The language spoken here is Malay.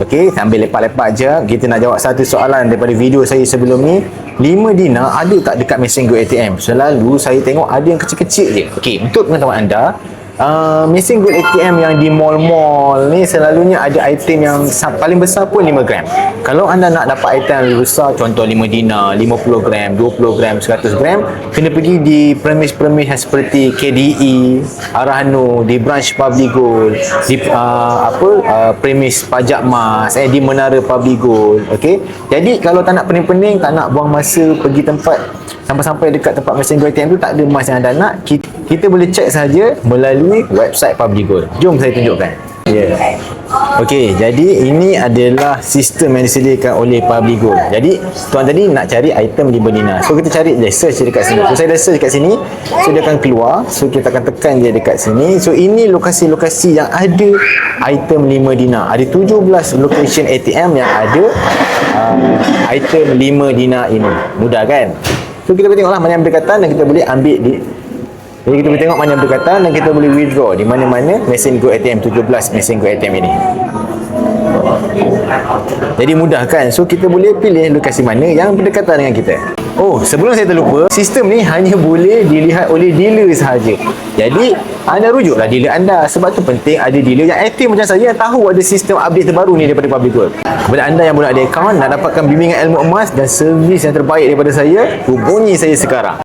Okey, sambil lepak-lepak je, kita nak jawab satu soalan daripada video saya sebelum ni. 5 dinar ada tak dekat mesin Go ATM? Selalu saya tengok ada yang kecil-kecil je. Okey, untuk pengetahuan anda, mesin Go ATM yang di mall-mall ni selalunya ada item yang paling besar pun 5 gram. Kalau anda nak dapat item yang lebih besar, contoh 5 dinar, 50 gram, 20 gram, 100 gram, kena pergi di premis-premis yang seperti KDE, Arahno, di branch Public Gold, di premis Pajak Mas, di Menara Public Gold. Okey. Jadi kalau tak nak pening-pening, tak nak buang masa pergi tempat sampai-sampai dekat tempat mesin Go ATM tu, tak ada mas yang anda nak, kita boleh check saja melalui website Public Gold. Jom saya tunjukkan. Okey, jadi ini adalah sistem yang disediakan oleh Public Gold. Jadi tuan tadi nak cari item 5 dinar. So kita cari je, search je dekat sini. So saya dah search dekat sini. So dia akan keluar. So kita akan tekan je dekat sini. So ini lokasi-lokasi yang ada item 5 dinar. Ada 17 location ATM yang ada item 5 dinar ini. Mudah kan? So kita boleh tengoklah mana yang berdekatan dan kita boleh ambil di. Jadi kita boleh tengok mana yang berdekatan dan kita boleh withdraw di mana-mana mesin Go ATM 17 mesin Go ATM ini. Jadi mudah kan? So kita boleh pilih lokasi mana yang berdekatan dengan kita. Oh, sebelum saya terlupa, sistem ni hanya boleh dilihat oleh dealer sahaja. Jadi anda rujuklah dealer anda. Sebab tu penting ada dealer yang aktif macam saya yang tahu ada sistem update terbaru ni daripada Public Gold. Kepada anda yang belum ada akaun, nak dapatkan bimbingan ilmu emas dan servis yang terbaik daripada saya, hubungi saya sekarang.